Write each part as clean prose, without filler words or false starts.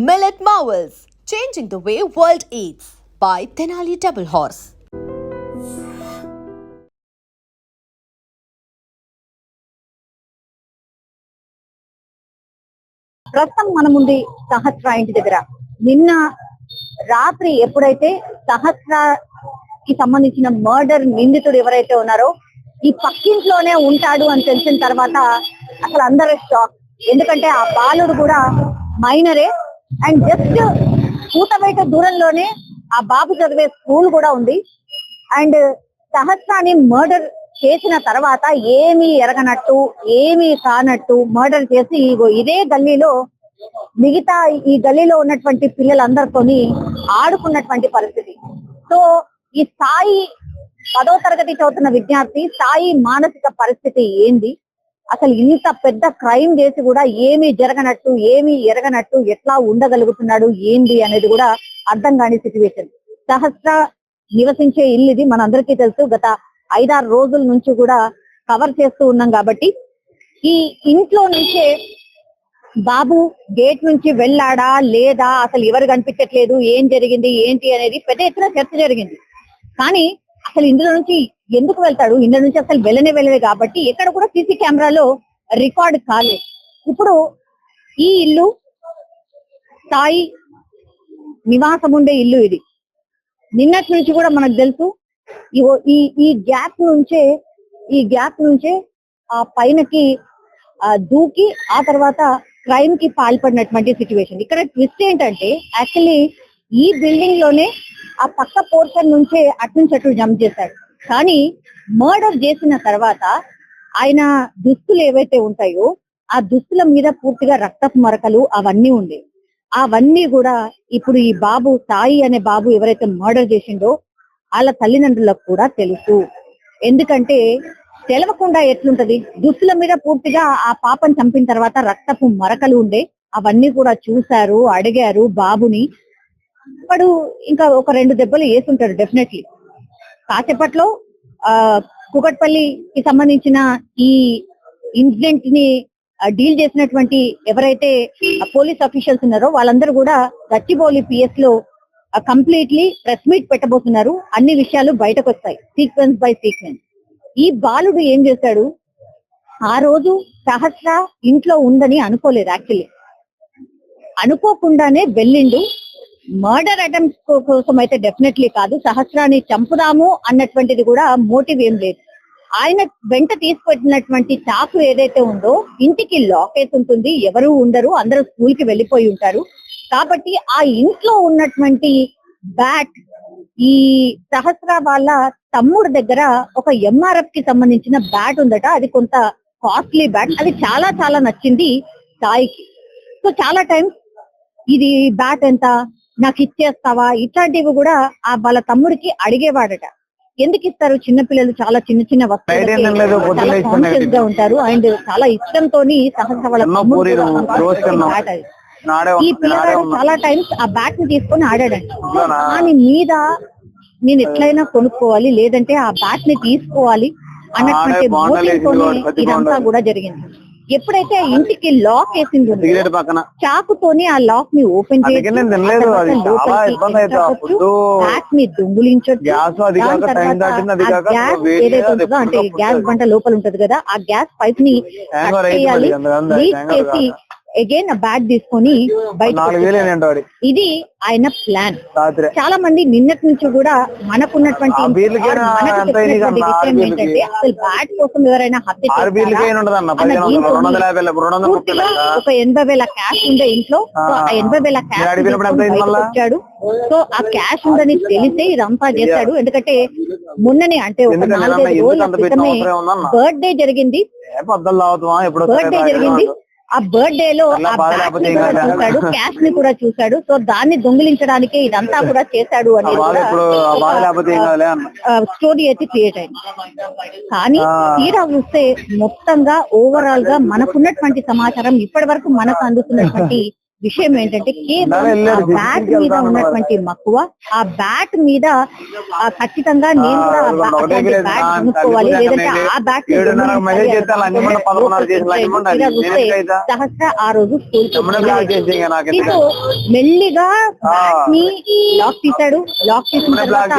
Millet Marvels, changing the way world eats by Tenali Double Horse. ప్రస్తుతం మన ముందు సహస్ర ఇంటి దగ్గర నిన్న రాత్రి ఎప్పుడైతే సహస్రకి సంబంధించిన మర్డర్ నిందితుడు ఎవరైతే ఉన్నారో ఈ పక్కింట్లోనే ఉంటాడు అని తెలిసిన తర్వాత అసలు అందరూ షాక్. ఎందుకంటే ఆ బాలుడు కూడా మైనరే అండ్ జస్ట్ కూతబయట దూరంలోనే ఆ బాబు చదివే స్కూల్ కూడా ఉంది. అండ్ సహస్రాన్ని మర్డర్ చేసిన తర్వాత ఏమీ ఎరగనట్టు ఏమీ కానట్టు మర్డర్ చేసి ఇదే గల్లీలో మిగతా ఈ గల్లీలో ఉన్నటువంటి పిల్లలందరితోని ఆడుకున్నటువంటి పరిస్థితి. సో ఈ సాయి 10వ తరగతి చదువుతున్న విద్యార్థి సాయి మానసిక పరిస్థితి ఏంది, అసలు ఇంత పెద్ద క్రైమ్ చేసి కూడా ఏమీ జరగనట్టు ఏమీ ఎరగనట్టు ఎట్లా ఉండగలుగుతున్నాడు ఏంది అనేది కూడా అర్థం కాని సిచ్యువేషన్. సహస్ర నివసించే ఇల్లు ఇది మనందరికీ తెలుసు. గత 5-6 రోజుల నుంచి కూడా కవర్ చేస్తూ ఉన్నాం కాబట్టి ఈ ఇంట్లో నుంచే బాబు గేట్ నుంచి వెళ్ళాడా లేదా, అసలు ఎవరు కనిపించట్లేదు, ఏం జరిగింది ఏంటి అనేది పెద్ద ఎత్తున చర్చ జరిగింది. కానీ అసలు ఇందులో నుంచి ఎందుకు వెళ్తాడు, ఇందులో నుంచి అసలు వెళ్ళలేదు కాబట్టి ఎక్కడ కూడా సీసీ కెమెరాలో రికార్డ్ కాలేదు. ఇప్పుడు ఈ ఇల్లు సాయి నివాసం ఉండే ఇల్లు ఇది. నిన్నటి నుంచి కూడా మనకు తెలుసు ఈ గ్యాప్ నుంచే ఆ పైనకి దూకి ఆ తర్వాత క్రైమ్ కి పాల్పడినటువంటి సిచ్యువేషన్. ఇక్కడ ట్విస్ట్ ఏంటంటే యాక్చువల్లీ ఈ బిల్డింగ్ లోనే ఆ పక్క పోర్షన్ నుంచే అటు జంప్ చేశాడు. కానీ మర్డర్ చేసిన తర్వాత ఆయన దుస్తులు ఏవైతే ఉంటాయో ఆ దుస్తుల మీద పూర్తిగా రక్తపు మరకలు అవన్నీ ఉండే. అవన్నీ కూడా ఇప్పుడు ఈ బాబు సాయి అనే బాబు ఎవరైతే మర్డర్ చేసిండో వాళ్ళ తల్లిదండ్రులకు కూడా తెలుసు. ఎందుకంటే తెలవకుండా ఎట్లుంటది, దుస్తుల మీద పూర్తిగా ఆ పాపను చంపిన తర్వాత రక్తపు మరకలు ఉండే. అవన్నీ కూడా చూశారు, అడిగారు బాబుని. వాడు ఇంకా ఒక 2 దెబ్బలు వేసుంటాడు డెఫినెట్లీ. కాసేపట్లో కుకట్పల్లికి సంబంధించిన ఈ ఇన్సిడెంట్ ని డీల్ చేసినటువంటి ఎవరైతే పోలీస్ అఫీషియల్స్ ఉన్నారో వాళ్ళందరూ కూడా గచ్చిబౌలి పిఎస్ లో కంప్లీట్లీ ప్రెస్ మీట్ పెట్టబోతున్నారు. అన్ని విషయాలు బయటకు వస్తాయి సీక్వెన్స్ బై సీక్వెన్స్. ఈ బాలుడు ఏం చేశాడు, ఆ రోజు సహస్ర ఇంట్లో ఉందని అనుకోలేదు. యాక్చువల్లీ అనుకోకుండానే వెళ్ళిండు. మర్డర్ అటెంప్ట్ కోసం అయితే డెఫినెట్లీ కాదు. సహస్రాన్ని చంపుదాము అన్నటువంటిది కూడా మోటివ్ ఏం లేదు. ఆయన వెంట తీసుకువెట్టినటువంటి చాకు ఏదైతే ఉందో ఇంటికి లాక్ వేసి ఉంటుంది, ఎవరు ఉండరు, అందరూ స్కూల్ కి వెళ్ళిపోయి ఉంటారు. కాబట్టి ఆ ఇంట్లో ఉన్నటువంటి బ్యాట్ ఈ సహస్ర వాళ్ళ తమ్ముడు దగ్గర ఒక ఎంఆర్ఎఫ్ కి సంబంధించిన బ్యాట్ ఉందట. అది కొంత కాస్ట్లీ బ్యాట్. అది చాలా చాలా నచ్చింది సాయికి. సో చాలా టైం ఇది బ్యాట్ ఎంత, నాకు ఇచ్చేస్తావా, ఇట్లాంటివి కూడా ఆ వాళ్ళ తమ్ముడికి అడిగేవాడట. ఎందుకు ఇస్తారు, చిన్నపిల్లలు చాలా చిన్న చిన్న వస్తువులు చాలా కాన్షియస్ గా ఉంటారు అండ్ చాలా ఇష్టంతో సహస్ర వాళ్ళ తమ్ముడు ఈ పిల్లగాడు చాలా టైమ్స్ ఆ బ్యాట్ ని తీసుకొని ఆడాడంట. దాని మీద నేను ఎట్లయినా కొనుక్కోవాలి, లేదంటే ఆ బ్యాట్ ని తీసుకోవాలి అన్నటువంటి మోటివ్ తోనే ఇదంతా కూడా జరిగింది. ఎప్పుడైతే ఇంటికి లాక్ వేసింది చాకుతోని ఆ లాక్ ని ఓపెన్ చేసి బ్యాట్ ని దొంగులించొచ్చు. గ్యాస్ ఏదైతే ఉంటుందో అంటే గ్యాస్ బంట లోపల ఉంటది కదా, ఆ గ్యాస్ పైప్ ని లీక్ చేసి అగైన్ ఆ బ్యాట్ తీసుకొని బయట. ఇది ఆయన ప్లాన్. చాలా మంది నిన్నటి నుంచి కూడా మనకున్నటువంటి విషయం ఏంటంటే అసలు బ్యాట్ కోసం ఎవరైనా హత్య ఒక 80,000 క్యాష్ ఉండే ఇంట్లో. సో ఆ 80,000 క్యాష్ వచ్చాడు. సో ఆ క్యాష్ ఉందని తెలిసే ఇదంతా చేశాడు. ఎందుకంటే మొన్ననే అంటే ఒక 4-5 రోజుల క్రితమే బర్త్డే జరిగింది. ఆ బర్త్డే లో ఆ బ్యాట్ ని కూడా చూశాడు, క్యాష్ ని కూడా చూశాడు. సో దాన్ని దొంగిలించడానికి ఇదంతా కూడా చేశాడు అనేది స్టోరీ అయితే క్రియేట్ అయింది. కానీ తీరా చూస్తే మొత్తంగా ఓవరాల్ గా మనకున్నటువంటి సమాచారం ఇప్పటి వరకు మనకు అందుతున్నటువంటి విషయం ఏంటంటే కేవలం ఆ బ్యాట్ మీద ఉన్నటువంటి మక్కువ, ఆ బ్యాట్ మీద ఖచ్చితంగా నేను కూడా బ్యాట్ కొనుక్కోవాలి, లేదంటే ఆ బ్యాట్ సహస్ర ఆ రోజు స్కూల్ మెల్లిగా లాక్ తీశాడు. లాక్ తీసిన తర్వాత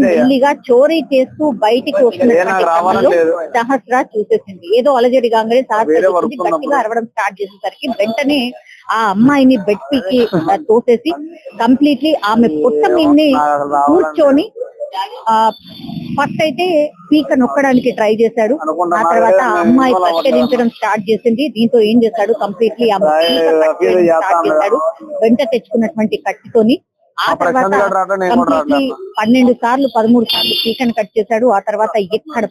మెల్లిగా చోరీ చేస్తూ బయటికి వస్తున్నటువంటి సహస్ర చూసేసింది. ఏదో అలజడి కాగానే సహస్ర గట్టిగా అరవడం స్టార్ట్ చేసేసరికి వెంటనే ఆ అమ్మాయిని బెడ్ పీకి తోసేసి కంప్లీట్లీ ఆమె పొట్ట మీదనే కూర్చొని ఫస్ట్ అయితే పీక నొక్కడానికి ట్రై చేశాడు. ఆ తర్వాత ఆ అమ్మాయి కట్టెదించడం స్టార్ట్ చేసింది. దీంతో ఏం చేశాడు, కంప్లీట్లీ ఆమె స్టార్ట్ చేశాడు వెంట తెచ్చుకున్నటువంటి కత్తితోని. ఆ తర్వాత కంప్లీట్లీ 12 సార్లు 13 సార్లు పీకను కట్ చేశాడు. ఆ తర్వాత ఎక్కడ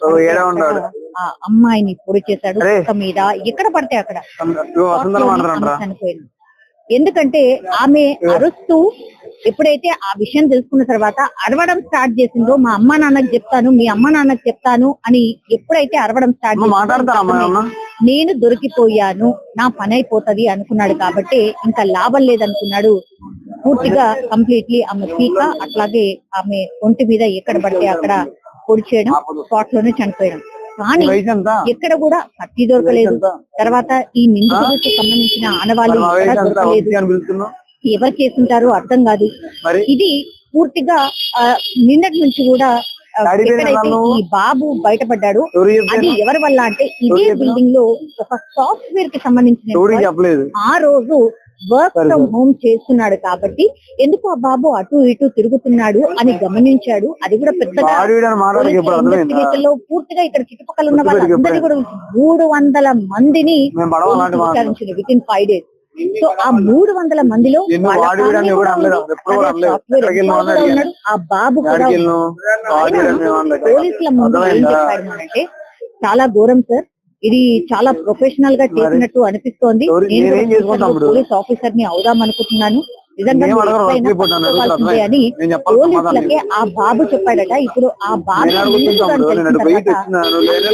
ఆ అమ్మాయిని పొడి చేశాడు మీద, ఎక్కడ పడితే అక్కడ చనిపోయింది. ఎందుకంటే ఆమె అరుస్తూ ఎప్పుడైతే ఆ విషయం తెలుసుకున్న తర్వాత అరవడం స్టార్ట్ చేసిందో, మా అమ్మ నాన్నకి చెప్తాను, మీ అమ్మ నాన్నకి చెప్తాను అని ఎప్పుడైతే అరవడం స్టార్ట్ చేసిందో, నేను దొరికిపోయాను, నా పని అయిపోతుంది అనుకున్నాడు. కాబట్టి ఇంకా లాభం లేదనుకున్నాడు. పూర్తిగా కంప్లీట్లీ ఆమె పీక అట్లాగే ఆమె ఒంటి మీద ఎక్కడ పడితే అక్కడ పొడి చేయడం, స్పాట్ లోనే చనిపోయడం. కానీ ఎక్కడ కూడా కత్తి దొరకలేదు. తర్వాత ఈ నిందితుడికి సంబంధించిన ఆనవాళ్ళు దొరకలేదు. ఎవరు చేసుంటారో అర్థం కాదు. ఇది పూర్తిగా నిన్నటి నుంచి కూడా ఎక్కడైతే ఈ బాబు బయటపడ్డాడు అది ఎవరి వల్ల అంటే, ఇదే బిల్డింగ్ లో ఒక సాఫ్ట్వేర్ కి సంబంధించిన ఆ రోజు వర్క్ ఫ్రమ్ హోమ్ చేస్తున్నాడు. కాబట్టి ఎందుకు ఆ బాబు అటు ఇటు తిరుగుతున్నాడు అని గమనించాడు. అది కూడా పెద్దగా లో పూర్తిగా ఇక్కడ చుట్టుపక్కల ఉన్న వాళ్ళందరినీ కూడా 300 మందిని విచారించింది విత్ ఇన్ 5 days. సో ఆ 300 మందిలో ఆ బాబు కూడా పోలీసుల ముందు ఏం చెప్పాడు అంటే, చాలా ఘోరం సార్, ఇది చాలా ప్రొఫెషనల్ గా చేసినట్టు అనిపిస్తోంది. నేను పోలీస్ ఆఫీసర్ ని అవుదాం అనుకుంటున్నాను, నిజంగా అని పోలీసులకే ఆ బాబు చెప్పాడట. ఇప్పుడు ఆ బాబు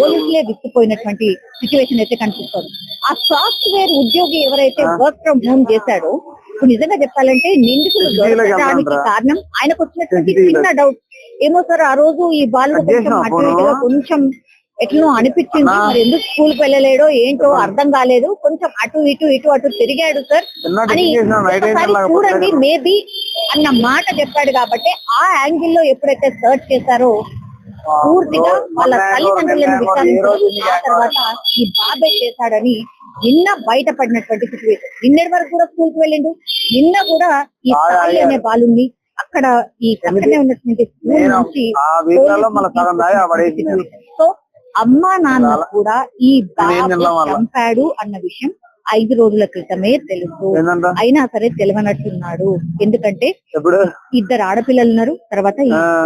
పోలీసులే విసిపోయినటువంటి సిచ్యువేషన్ అయితే కనిపిస్తోంది. ఆ సాఫ్ట్వేర్ ఉద్యోగి ఎవరైతే వర్క్ ఫ్రమ్ హోమ్ చేశాడో, ఇప్పుడు నిజంగా చెప్పాలంటే నిందితులు దొరకడానికి కారణం ఆయనకు వచ్చినటువంటి చిన్న డౌట్. ఏమో సార్, ఆ రోజు ఈ బాలుడు కొంచెం అటు ఇటుగా కొంచెం ఎట్లనో అనిపించింది, మరి ఎందుకు స్కూల్ కి వెళ్ళలేడో ఏంటో అర్థం కాలేదు, కొంచెం అటు అటు తిరిగాడు సార్ అని చూడండి మేబీ అన్న మాట చెప్పాడు. కాబట్టి ఆ యాంగిల్ లో ఎప్పుడైతే సర్చ్ చేశారో పూర్తిగా వాళ్ళ తల్లిదండ్రులను విచారించారు. ఆ తర్వాత ఈ బాబే చేశాడని నిన్న బయటపడినటువంటి సిచ్యువేషన్. నిన్నటి వరకు కూడా స్కూల్ కి వెళ్ళిండు. నిన్న కూడా ఈ సాయి అనే బాలుని అక్కడ ఈ పక్కనే ఉన్నటువంటి స్కూల్ నుంచి సో అమ్మా నాన్న కూడా ఈ బాబు చంపాడు అన్న విషయం 5 రోజుల క్రితమే తెలుసు. అయినా సరే తెలియనట్టున్నాడు. ఎందుకంటే 2 ఆడపిల్లలు ఉన్నారు, తర్వాత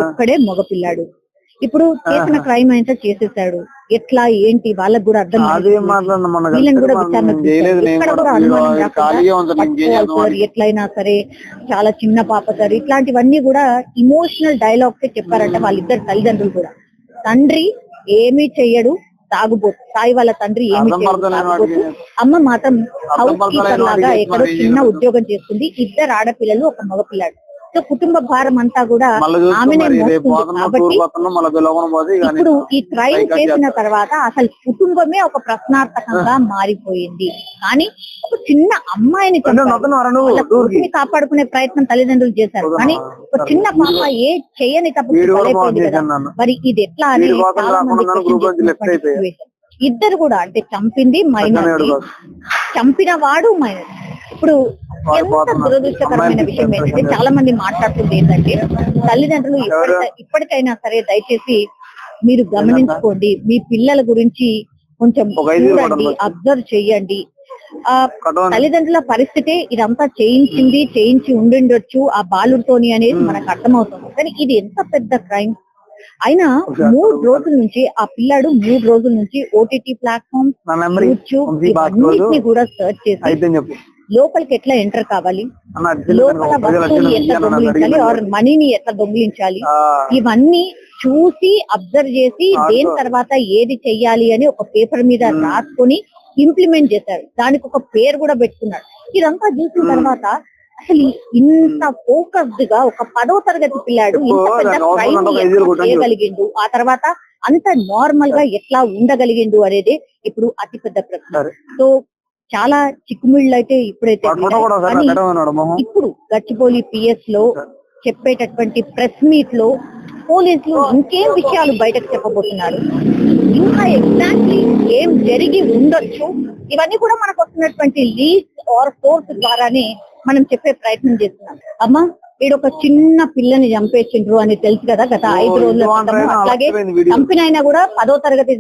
ఒక్కడే మగపిల్లాడు. ఇప్పుడు చేసిన క్రైమ్ అయితే చేసేసాడు. ఎట్లా ఏంటి వాళ్ళకు కూడా అర్థం వీళ్ళని కూడా విచారణ ఎట్లయినా సరే చాలా చిన్న పాప సార్, ఇట్లాంటివన్నీ కూడా ఇమోషనల్ డైలాగ్స్ చెప్పారంట వాళ్ళిద్దరు తల్లిదండ్రులు కూడా. తండ్రి ఏమీ చెయ్యడు, తాగుబోతు. సాయి వాళ్ళ తండ్రి ఏమి తాగుబోతు, అమ్మ మాత్రం హౌస్ కీపర్ లాగా ఎక్కడో చిన్న ఉద్యోగం చేస్తుంది. 2 ఆడపిల్లలు, ఒక మగపిల్లాడు. సో కుటుంబ భారం అంతా కూడా ఆమెనే మోస్తుంది. కాబట్టి ఇప్పుడు ఈ క్రైమ్ చేసిన తర్వాత అసలు కుటుంబమే ఒక ప్రశ్నార్థకంగా మారిపోయింది. కానీ ఒక చిన్న అమ్మాయిని కొడుకుని కాపాడుకునే ప్రయత్నం తల్లిదండ్రులు చేశారు. కానీ ఒక చిన్న పాప ఏ చేయని తప్పు బలైపోయింది కదా. మరి ఇది ఎట్లా అని చాలా మంది ఇద్దరు కూడా, అంటే చంపింది మైనర్, చంపిన వాడు మైనర్. ఇప్పుడు ఎంత దురదృష్టకరమైన విషయం ఏంటంటే, చాలా మంది మాట్లాడుతుంది ఏంటంటే, తల్లిదండ్రులు ఇప్పటికైనా సరే దయచేసి మీరు గమనించుకోండి, మీ పిల్లల గురించి కొంచెం చూడండి, అబ్జర్వ్ చెయ్యండి. తల్లిదండ్రుల పరిస్థితి ఇదంతా చేయించి ఉండిండొచ్చు ఆ బాలుడితోని అనేది మనకు అర్థమవుతుంది. కానీ ఇది ఎంత పెద్ద క్రైమ్. అయినా 3 రోజుల నుంచి ఆ పిల్లాడు 3 రోజుల నుంచి ఓటీటీ ప్లాట్ఫామ్, యూట్యూబ్ ఇవన్నిటిని కూడా సర్చ్ చేసి లోపలికి ఎట్లా ఎంటర్ కావాలి, లోపల వస్తువులు ఎట్లా దొంగిలించాలి, ఆర్ మనీని ఎట్లా దొంగిలించాలి, ఇవన్నీ చూసి అబ్జర్వ్ చేసి దేని తర్వాత ఏది చెయ్యాలి అని ఒక పేపర్ మీద రాసుకొని ఇంప్లిమెంట్ చేశారు. దానికి ఒక పేరు కూడా పెట్టుకున్నాడు. ఇదంతా చూసిన తర్వాత అసలు ఇంత ఫోకస్డ్ గా ఒక 10వ తరగతి పిల్లాడు ఇంత పెద్ద crime ని ఎట్లా చేయగలిగిండు, ఆ తర్వాత అంత నార్మల్ గా ఎట్లా ఉండగలిగిండు అనేది ఇప్పుడు అతిపెద్ద ప్రశ్న. సో చాలా చిక్కుమిళ్ళు అయితే ఇప్పుడైతే ఉన్నాయి. కానీ ఇప్పుడు గచ్చిబౌలి పిఎస్ లో చెప్పేటటువంటి ప్రెస్ మీట్ లో పోలీసులు ఇంకేం విషయాలు బయటకు చెప్పబోతున్నారు, ఇంకా ఎగ్జాక్ట్లీ ఏం జరిగి ఉండొచ్చు, ఇవన్నీ కూడా మనకు వస్తున్నటువంటి లీడ్స్ ఆర్ సోర్స్ ద్వారానే మనం చెప్పే ప్రయత్నం చేస్తున్నాం. అమ్మా వీడు ఒక చిన్న పిల్లని చంపేసిండ్రు అని తెలుసు కదా గత 5 రోజుల క్రితం. అట్లాగే చంపిన అయినా కూడా 10వ తరగతి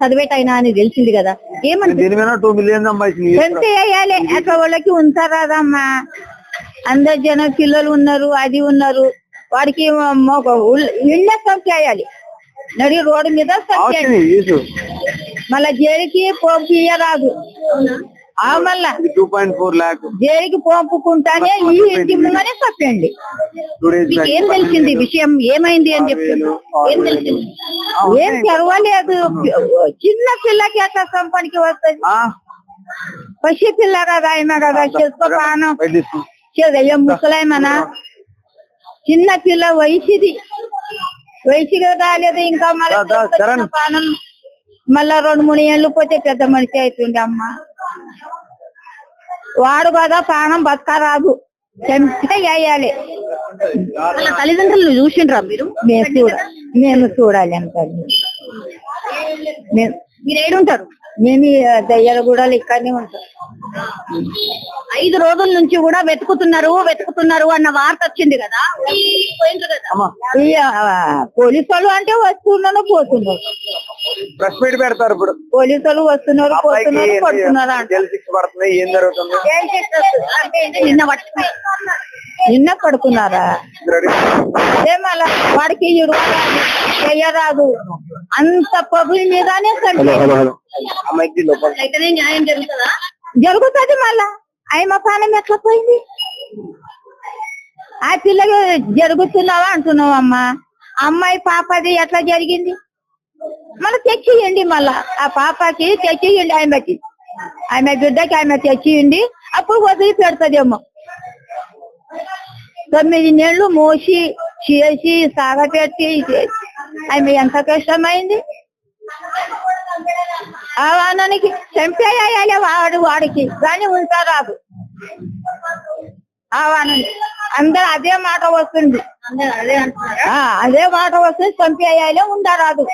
చదివేటైనా అని తెలిసింది కదా. ఏమంటే వేయాలి అట్లా వాళ్ళకి ఉంటారాదమ్మా, అందరు జన పిల్లలు ఉన్నారు, అది ఉన్నారు, వాడికి ఇళ్ళ సంఖ్యాయాలి నడి రోడ్డు మీద మళ్ళా జైలుకి పంపించరాదు. మళ్ళా 2.4 lakh జైలుకి పంపుకుంటానే ఈ ఇంటి ముందనే చెప్పండి. ఏం తెలిసింది విషయం ఏమైంది అని చెప్పి ఏం తెలిసింది? ఏం తెరవలేదు. చిన్న పిల్లకి అట్లా సంపానికి వస్తుంది, పసి పిల్ల కదా ఆయన కదా, చేసుకో ప్రాణం ఏం ముసలాయమనా, చిన్న పిల్ల వయసుగా రాలేదు ఇంకా, మళ్ళీ ప్రాణం మళ్ళా 2-3 ఏళ్ళు పోతే పెద్ద మనిషి అవుతుంది. అమ్మ వాడు కదా ప్రాణం బతకరాదు, చంపే వేయాలి. వాళ్ళ తల్లిదండ్రులు చూసిండ్రా మీరు? మేము చూడాలి అంటారు. మీరు ఏడుంటారు? మేము దయ్యాలగూడలో ఇక్కడనే ఉంటాం. 5 రోజుల నుంచి కూడా వెతుకుతున్నారు అన్న వార్త వచ్చింది కదా. పోలీసు వాళ్ళు అంటే వస్తున్నారు పోతున్నారు, ప్రెస్ మీట్ పెడతారు. ఇప్పుడు పోలీసు వాళ్ళు వస్తున్నారు పోతున్నారు పడుతున్నారు. ఏం జరుగుతుంది? నిన్న పడుకున్నారా? మళ్ళా వాడికి చెయ్యరాదు, అంత పబ్లిక్ మీదనే న్యాయం జరుగుతుందా? జరుగుతుంది. మళ్ళా ఆయన ప్రాణం ఎట్లా పోయింది? ఆ పిల్లలు జరుగుతున్నావా అంటున్నావు అమ్మా, అమ్మాయి పాపది ఎట్లా జరిగింది? మళ్ళీ తెచ్చియండి, మళ్ళా ఆ పాపకి తెచ్చియండి, ఆమె బిడ్డకి ఆమె తెచ్చియండి, అప్పుడు వదిలి పెడతదేమో. 9 నెలలు మోసి చేసి సాగపెట్టి ఆమె ఎంత కష్టమైంది. ఆ వానానికి చంపేయాలి వాడికి కానీ ఉంటారాదు. ఆ వానానికి అందరు అదే మాట వస్తుంది, అదే మాట వస్తుంది, చంపేయాలి ఉండరాదు.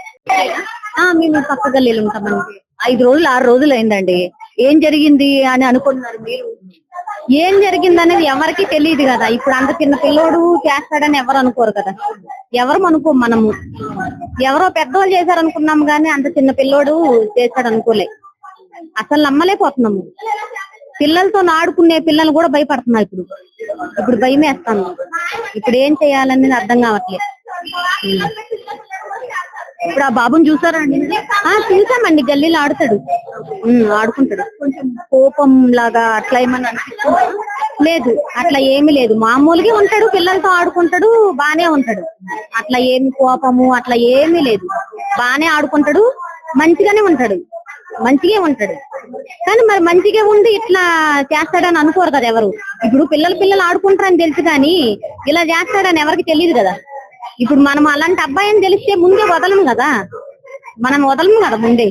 మేము పక్క గల్లీలు ఉంటామండి. 5 రోజులు 6 రోజులు అయిందండి. ఏం జరిగింది అని అనుకుంటున్నారు మీరు? ఏం జరిగింది అనేది ఎవరికి తెలియదు కదా. ఇప్పుడు అంత చిన్న పిల్లోడు చేస్తాడని ఎవరు అనుకోరు కదా. ఎవరు అనుకో, మనము ఎవరో పెద్దవాళ్ళు చేశారనుకున్నాము కానీ అంత చిన్న పిల్లోడు చేస్తాడు అనుకోలే. అసలు నమ్మలేకపోతున్నాము. పిల్లలతో ఆడుకునే పిల్లలు కూడా భయపడుతున్నారు. ఇప్పుడు భయం వేస్తాను. ఇప్పుడు ఏం చేయాలనేది అర్థం కావట్లేదు. ఇప్పుడు ఆ బాబుని చూసారండి? చూసామండి, గల్లీలో ఆడుకుంటాడు. కొంచెం కోపం లాగా అట్లా ఏమన్నా లేదు, అట్లా ఏమీ లేదు. మామూలుగా ఉంటాడు, పిల్లలతో ఆడుకుంటాడు, బానే ఉంటాడు. అట్లా ఏమి కోపము అట్లా ఏమీ లేదు, బానే ఆడుకుంటాడు, మంచిగా ఉంటాడు. కానీ మరి మంచిగా ఉండి ఇట్లా చేస్తాడని అనుకోరు కదా ఎవరు. ఇప్పుడు పిల్లలు ఆడుకుంటారని తెలుసు కానీ ఇలా చేస్తాడని ఎవరికి తెలియదు కదా. ఇప్పుడు మనం అలాంటి అబ్బాయిని తెలిస్తే ముందే వదలము కదా, ముందే.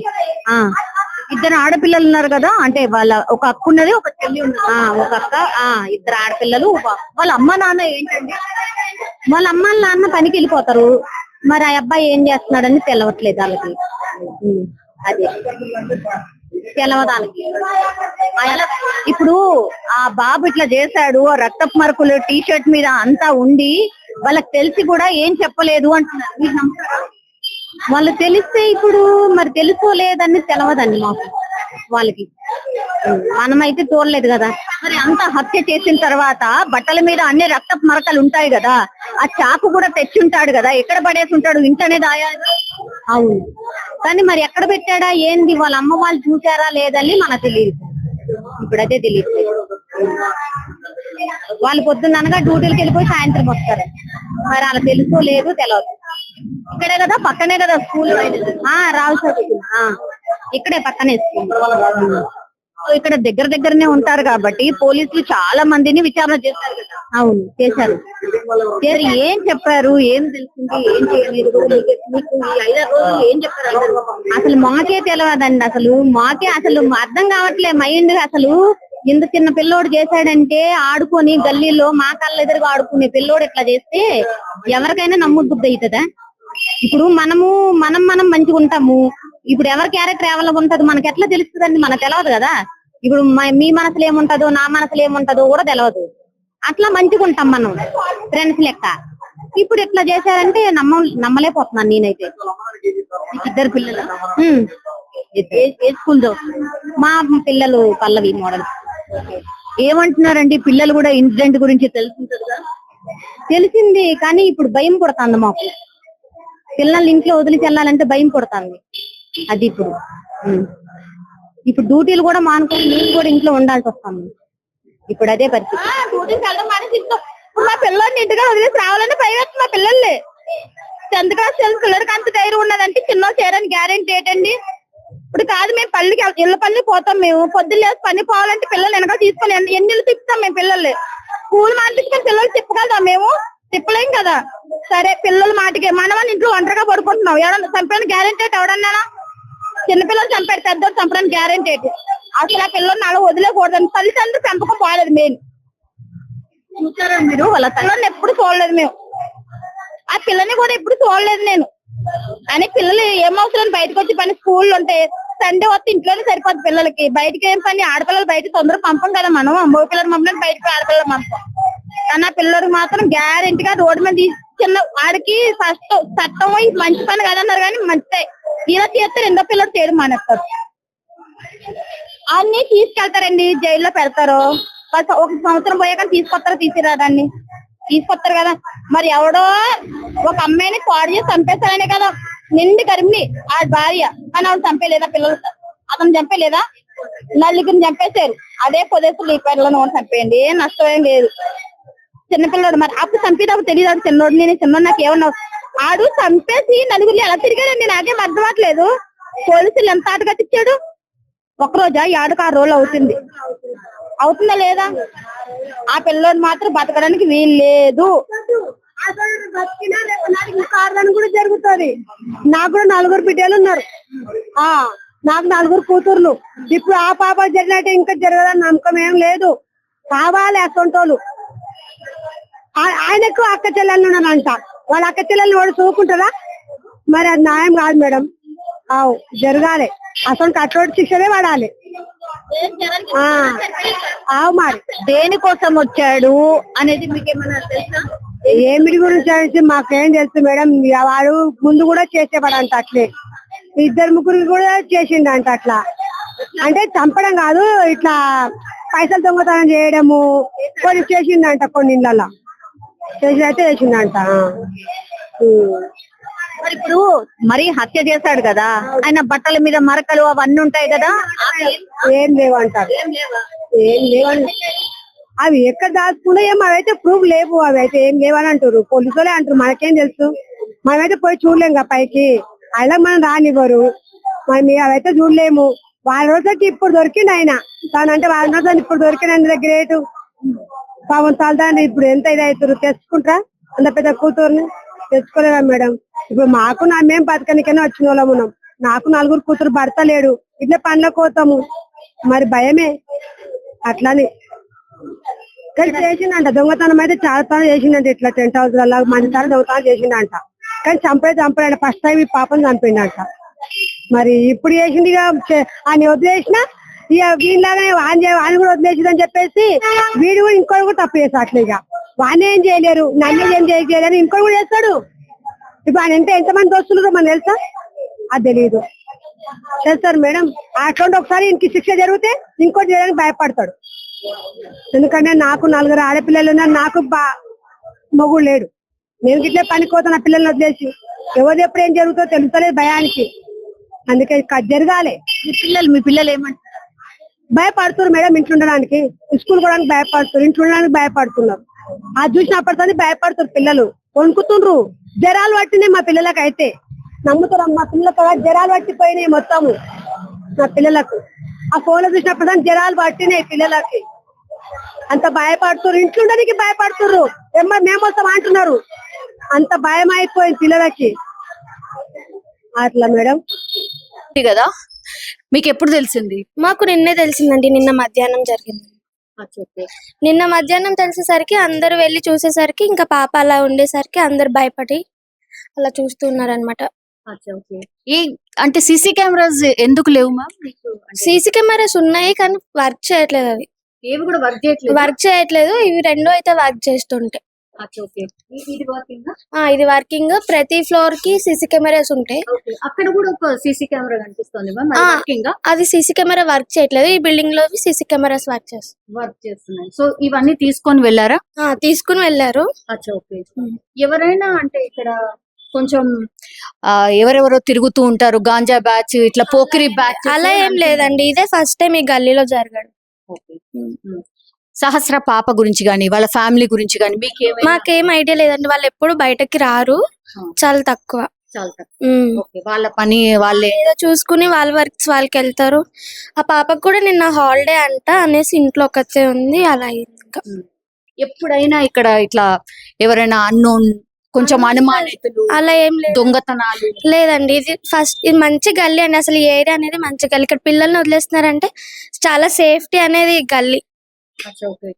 2 ఆడపిల్లలు ఉన్నారు కదా, అంటే వాళ్ళ ఒక అక్క ఉన్నది, ఒక చెల్లి ఉన్నది. ఒక అక్క, 2 ఆడపిల్లలు. వాళ్ళ అమ్మ నాన్న ఏంటంటే వాళ్ళ అమ్మ నాన్న పనికి వెళ్ళిపోతారు. మరి ఆ అబ్బాయి ఏం చేస్తున్నాడని తెలవట్లేదు వాళ్ళకి. అదే తెలవదానికి. ఇప్పుడు ఆ బాబు ఇట్లా చేశాడు, రక్తపు మరకులు టీషర్ట్ మీద అంతా ఉండి వాళ్ళకి తెలిసి కూడా ఏం చెప్పలేదు అంటున్నారు. వాళ్ళు తెలిస్తే ఇప్పుడు మరి తెలుసుకోలేదని తెలవదండి మాకు వాళ్ళకి. మనమైతే చూడలేదు కదా. మరి అంత హత్య చేసిన తర్వాత బట్టల మీద అన్ని రక్తపు మరకలు ఉంటాయి కదా, ఆ చాకు కూడా తెచ్చి ఉంటాడు కదా, ఎక్కడ పడేసి ఉంటాడు? ఇంటనే దాయాలి. అవును, కానీ మరి ఎక్కడ పెట్టాడా ఏంది వాళ్ళ అమ్మ వాళ్ళు చూసారా లేదని మనకు తెలియదు. ఇప్పుడైతే తెలియదు. వాళ్ళు పొద్దున్ననగా డ్యూటీలకు వెళ్ళిపోయి సాయంత్రం వస్తారు. మరి అలా తెలుసో లేదు తెలియదు. ఇక్కడే కదా, పక్కనే కదా స్కూల్. రావు సార్ ఇక్కడే పక్కనే స్కూల్. సో ఇక్కడ దగ్గరనే ఉంటారు కాబట్టి పోలీసులు చాలా మందిని విచారణ చేశారు కదా. అవును, చేశారు. ఏం చెప్పారు, ఏం తెలిసింది, ఏం చేయలేదు, మీకు ఈ 5 రోజులు ఏం చెప్పారు? అసలు మాకే తెలియదండి. మాకే అర్థం కావట్లే మైండ్. ఇంత చిన్న పిల్లోడు చేశాడంటే ఆడుకొని గల్లీలో మా కళ్ళ ఎదురుగా ఆడుకునే పిల్లోడు ఇట్లా చేస్తే ఎవరికైనా నమ్ముద్ది అవుతుందా? ఇప్పుడు మనం మంచిగా ఉంటాము. ఇప్పుడు ఎవరి క్యారెక్టర్ ఎవరి ఉంటది మనకి ఎట్లా తెలుస్తుందండి? మనకు తెలియదు కదా. ఇప్పుడు మీ మనసులో ఏముంటదో నా మనసులో ఏముంటదో కూడా తెలియదు. అట్లా మంచిగా ఉంటాం మనం ఫ్రెండ్స్ లెక్క. ఇప్పుడు ఇట్లా చేశారంటే నమ్మలేకపోతున్నాను నేనైతే. 2 పిల్లలు ఏ స్కూల్ మా పిల్లలు పల్లవి మోడల్. ఏమంటున్నారండి పిల్లలు కూడా ఇన్సిడెంట్ గురించి తెలిసింది కానీ ఇప్పుడు భయం పడుతుంది మాకు. పిల్లల్ని ఇంట్లో వదిలిచి వెళ్ళాలంటే భయం పడుతుంది. అది ఇప్పుడు డ్యూటీలు కూడా మానుకొని నేను కూడా ఇంట్లో ఉండాల్సి వస్తుంది. ఇప్పుడు అదే పరిస్థితి. మా పిల్లల్ని ఇంటిగా వదిలేసి రావాలంటే భయం వేస్తుంది. మా పిల్లల్ని 10th క్లాస్ పిల్లలకి అంత ధైర్యం ఉన్నదంటే చిన్న చేయడానికి గ్యారెంటీ ఏంటండి? ఇప్పుడు కాదు, మేము పల్లికి ఇళ్ళ పని పోతాం. మేము పొద్దున్న లేసి పని పోవాలంటే పిల్లలు వెనక తీసుకొని ఎన్ని తిప్పుతాం మేము. పిల్లల్ని స్కూల్ మాటించుకొని పిల్లలు తిప్పగలదా? మేము తిప్పలేం కదా. సరే పిల్లల మాటికి మన వాళ్ళ ఇంట్లో ఒంటరిగా పడుకుంటున్నాం. ఎవడన్నా చంపడానికి గ్యారెంటీ ఎవడన్నా? చిన్నపిల్లలు చంపాడు, పెద్దోడు చంపడానికి గ్యారెంటీ ఏంటి? అసలు ఆ పిల్లల్ని అలా వదిలేకూడదని తల్లిదండ్రులు పెంపకం పోలేదు. మెయిన్ చూసారా మీరు? వాళ్ళ పిల్లల్ని ఎప్పుడు చూడలేదు మేము. ఆ పిల్లని కూడా ఎప్పుడు చూడలేదు నేను. అని పిల్లలు ఏమవసరం బయటకు వచ్చి పని స్కూల్ ఉంటే సండే వస్తే ఇంట్లోనే సరిపోద్ది పిల్లలకి. బయటకి ఏం పని? ఆడపిల్లలు బయట తొందరగా పంపం కదా మనం. మగ పిల్లలు మమ్మల్ని బయటకు ఆడపిల్లలు పంపం. కానీ ఆ పిల్లలకి మాత్రం గ్యారెంటీగా రోడ్డు మీద చిన్న వాడికి చట్టం మంచి పని కదన్నారు కానీ మంచిదే. ఇలా చేస్తే 2వ పిల్లలు చేయడం మానేస్తారు. అన్ని తీసుకెళ్తారండి, జైల్లో పెడతారు. 1 సంవత్సరం పోయాక తీసుకొస్తారు తీసుకొస్తారు కదా. మరి ఎవడో ఒక అమ్మాయిని పాడు చేసి చంపేస్తారనే కదా నిండి గర్భిణి ఆ భార్య. కానీ ఆవిడ చంపేలేదా? పిల్లలు అతను చంపేలేదా? నలుగురిని చంపేశారు. అదే పొదేశంలో ఈ పిల్లలను చంపేయండి, ఏం నష్టమేం లేదు. చిన్నపిల్లడు మరి అప్పుడు చంపేటప్పుడు తెలియదు. చిన్నోడు నేను చిన్నోడు నాకు ఏమన్నా ఆడు చంపేసి నలుగురిని ఎలా తిరిగాడండి? నాకేం అర్థం అవ్వట్లేదు. పోలీసులు ఎంత ఆట కట్టించాడు? ఒక్కరోజా 6 రోజులు అవుతుందా లేదా? ఆ పిల్లోడు మాత్రం బతకడానికి వీలు లేదు. కూడా జరుగుతుంది. నాకు కూడా 4 బిడ్డలు ఉన్నారు. నాకు 4 కూతుర్లు. ఇప్పుడు ఆ పాప జరిగినట్టు ఇంకా జరగదని నమ్మకం ఏం లేదు. కావాలి అసొంటోళ్ళు. ఆయనకు అక్క చెల్లెళ్ళు ఉన్నారంట. వాళ్ళ అక్క చెల్లెల్ని వాడు చూసుకుంటారా? మరి అది న్యాయం కాదు మేడం. జరగాలి. అసలు కట్టోటి శిక్షనే పడాలి. మరి దేనికోసం వచ్చాడు అనేది మీకేమన్నా తెలుసా? ఏమిటి గురించి తెలిసి మాకేం తెలుసు మేడం. వాడు ముందు కూడా చేసేవాడంట అట్లే. 2 ముగ్గురికి కూడా చేసిండంట అట్లా. అంటే చంపడం కాదు, ఇట్లా పైసలు దొంగతనం చేయడము కొన్ని చేసిండంట. కొన్ని ఇళ్ళ చేసిందంట. ఇప్పుడు మరి హత్య చేశాడు కదా, ఆయన బట్టల మీద మరకలు అవన్నీ ఉంటాయి కదా, ఏం లేవంటారు. ఏం లేవండి. అవి ఎక్కడ దాచుకున్నా ఏమో అవైతే ప్రూఫ్ లేవు. అవి అయితే ఏం లేవని అంటారు పోలీసులే అంటారు. మనకేం తెలుసు? మనమైతే పోయి చూడలేం కదా పైకి. అలా మనం రానివ్వరు. మరి అవైతే చూడలేము. వాళ్ళ రోజుకి ఇప్పుడు దొరికింది ఆయన తానంటే. వాళ్ళ రోజు ఇప్పుడు దొరికినందుకు గ్రేట్. పాపం చాలదాన్ని ఇప్పుడు ఎంత ఇది అవుతారు. తెచ్చుకుంటారా అంత పెద్ద కూతుర్ని? తెచ్చుకోలేదా మేడం? ఇప్పుడు మాకు మేము బతకనికైనా వచ్చిన వాళ్ళం ఉన్నాం. నాకు 4 కూతురు, భర్త లేడు. ఇట్లా పనులకు పోతాము. మరి భయమే అట్లానే. కానీ చేసిందంట దొంగతనం. అయితే చాలా తనం చేసిందంట. ఇట్లా 10 హౌస్లలో మంచి తరం దొంగతనం చేసిందంట. కానీ చంపాడంట. ఫస్ట్ టైం ఈ పాపను చంపిండంట. మరి ఇప్పుడు చేసింది ఆయన వదిలేసిన ఇక వీళ్ళలాగానే వాడిని కూడా వదిలేసిందని చెప్పేసి వీడు కూడా ఇంకోటి కూడా తప్పు చేస్తాడు. అట్లా ఇక వాడిని ఏం చేయలేరు, నన్ను ఏం చేయలేరు, ఇంకోటి కూడా చేస్తాడు. ఇప్పుడు ఆయన ఎంతమంది దోస్తులు మనకు తెలుసా? అది తెలియదు. చేస్తారు మేడం. అటువంటి ఒకసారి ఇంక శిక్ష జరిగితే ఇంకోటి చేయడానికి భయపడతాడు. ఎందుకంటే నాకు 4 ఆడపిల్లలు ఉన్నారు. నాకు మొగుడు లేడు. నేను గిట్లే పనికోతా నా పిల్లల్ని వదిలేసి. ఎవరు ఎప్పుడు ఏం జరుగుతుందో తెలుస్తలేదు భయానికి. అందుకే జరగాలి. మీ పిల్లలు ఏమంటారు? భయపడుతున్నారు మేడం. ఇంట్లో ఉండడానికి, స్కూల్ పోవడానికి భయపడుతున్నారు, ఇంట్లో ఉండడానికి భయపడుతున్నారు. అది చూసినప్పటితో భయపడుతున్నారు పిల్లలు. వణుకుతుండ్రు. జ్వరాలు పట్టినాయి మా పిల్లలకు. అయితే నమ్ముతారు మా పిల్లలకు జ్వరాలు పట్టిపోయినాయి మొత్తము మా పిల్లలకు. ఆ ఫోన్ లో చూసినప్పుడు జనాలు పట్టినాయి పిల్లలకి, అంత భయపడుతున్నారు, ఇంట్లో ఉండడానికి భయపడుతున్నారు, మేము వస్తాం అంటున్నారు, అంత భయం అయిపోయింది పిల్లలకి అట్లా మేడం. కదా మీకు ఎప్పుడు తెలిసింది? మాకు నిన్నే తెలిసిందండి, నిన్న మధ్యాహ్నం జరిగింది. నిన్న మధ్యాహ్నం తెలిసేసరికి అందరు వెళ్ళి చూసేసరికి ఇంకా పాప అలా ఉండేసరికి అందరు భయపడి అలా చూస్తున్నారు అనమాట. ఏ అంటే సీసీ కెమెరాస్ ఎందుకు లేవు మ్యామ్? సీసీ కెమెరాస్ ఉన్నాయి కానీ వర్క్ చేయట్లేదు, అవి ఏవి కూడా వర్క్ చేయట్లేదు. ఇవి రెండు అయితే వర్క్ చేస్తుంటాయి. ఇది వర్కింగ్, ప్రతి ఫ్లోర్ కి సీసీ కెమెరాస్ ఉంటాయి. అక్కడ కూడా ఒక సీసీ కెమెరా కనిపిస్తుంది. అది సీసీ కెమెరా వర్క్ చేయట్లేదు, ఈ బిల్డింగ్ లో సీసీ కెమెరాస్ వర్క్ చేస్తున్నాయి. సో ఇవన్నీ తీసుకొని వెళ్ళారా? తీసుకుని వెళ్ళారు. ఎవరైనా అంటే ఇక్కడ కొంచెం ఎవరెవరో తిరుగుతూ ఉంటారు, గాంజా బ్యాచ్, ఇట్లా పోకిరి బ్యాచ్, అలా ఏం లేదండి, ఇదే ఫస్ట్ టైం ఈ గల్లీలో జరగడం. సహస్ర పాప గురించి గానీ వాళ్ళ ఫ్యామిలీ గురించి గానీ మాకేం ఐడియా లేదండి, వాళ్ళు ఎప్పుడు బయటకి రారు, చాలా తక్కువ. వాళ్ళ పని వాళ్ళే ఏదో చూసుకుని వాళ్ళ వర్క్స్ వాళ్ళకి వెళ్తారు. ఆ పాపకు కూడా నిన్న హాలిడే అంట అనేసి ఇంట్లో ఒకతే ఉంది, అలా అయింది. ఇంకా ఎప్పుడైనా ఇక్కడ ఇట్లా ఎవరైనా అన్నోన్ కొంచెం అనుమానితులు అలా ఏం లేదు, దొంగతనాలు లేదండి. ఇది మంచి గల్లీ అండి, అసలు ఈ ఏరియా అనేది మంచి గల్లీ. ఇక్కడ పిల్లల్ని వదిలేస్తున్నారంటే చాలా సేఫ్టీ అనేది ఈ గల్లీ.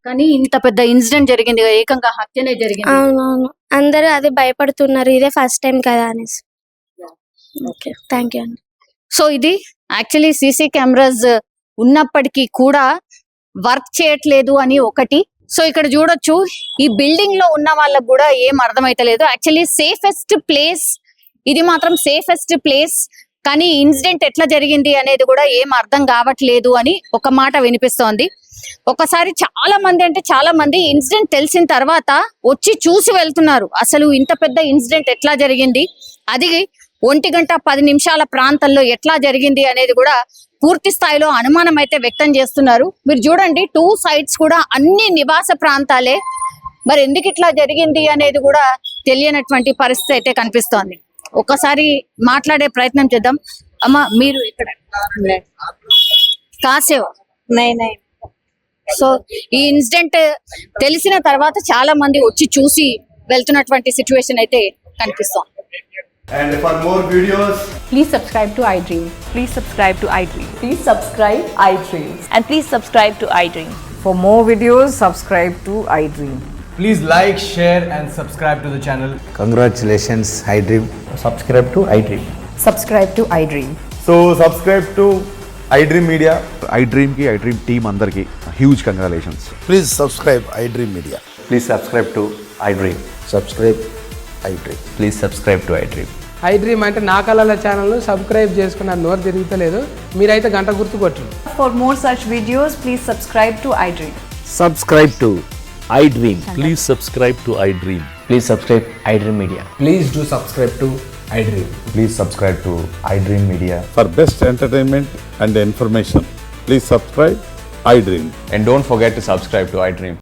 కానీ ఇంత పెద్ద ఇన్సిడెంట్ జరిగింది, ఏకంగా హత్యనే జరిగింది. అవునవును, అందరూ అదే భయపడుతున్నారు, ఇదే ఫస్ట్ టైం కదా అనేసి. ఓకే, థ్యాంక్ యూ అండి. సో ఇది యాక్చువల్లీ సీసీ కెమెరాస్ ఉన్నప్పటికీ కూడా వర్క్ చేయట్లేదు అని ఒకటి. సో ఇక్కడ చూడొచ్చు, ఈ బిల్డింగ్ లో ఉన్న వాళ్ళకు కూడా ఏం అర్థమైతలేదు. యాక్చువల్లీ సేఫెస్ట్ ప్లేస్ ఇది, మాత్రం సేఫెస్ట్ ప్లేస్, కానీ ఇన్సిడెంట్ ఎట్లా జరిగింది అనేది కూడా ఏం అర్థం కావట్లేదు అని ఒక మాట వినిపిస్తోంది. ఒకసారి చాలా మంది ఇన్సిడెంట్ తెలిసిన తర్వాత వచ్చి చూసి వెళ్తున్నారు, అసలు ఇంత పెద్ద ఇన్సిడెంట్ ఎట్లా జరిగింది, అది 1:10 ప్రాంతంలో ఎట్లా జరిగింది అనేది కూడా పూర్తి స్థాయిలో అనుమానం అయితే వ్యక్తం చేస్తున్నారు. మీరు చూడండి, 2 sides కూడా అన్ని నివాస ప్రాంతాలే. మరి ఎందుకు ఇట్లా జరిగింది అనేది కూడా తెలియనటువంటి పరిస్థితి అయితే కనిపిస్తోంది. ఒకసారి మాట్లాడే ప్రయత్నం చేద్దాం. అమ్మ, మీరు ఇక్కడ కాసేవ్ సో ఈ ఇన్సిడెంట్ తెలిసిన తర్వాత చాలా మంది వచ్చి చూసి వెళ్తున్నటువంటి సిచ్యువేషన్ అయితే కనిపిస్తోంది. And for more videos, Please subscribe to iDream. Please subscribe to iDream. Please subscribe iDream. And please subscribe to iDream. For more videos, subscribe to iDream. please like, share and subscribe to the channel. Congratulations, iDream. Subscribe to iDream. Subscribe to iDream. So subscribe to iDream Media. iDream ki iDream team andarki huge congratulations. Please subscribe iDream Media. Please subscribe to iDream. Subscribe iDream. Please subscribe to iDream. iDream అంటే నా కళల ఛానల్ను subscribe చేసుకున్న నోరు తిరుగుతలేదు, మీరైతే గంట గుర్తు కొట్టండి. For more such videos, please subscribe to iDream. Subscribe to iDream. Please subscribe to iDream. Please subscribe iDream Media. Please do subscribe to iDream. Please subscribe to iDream Media. For best entertainment and information, please subscribe iDream. And don't forget to subscribe to iDream.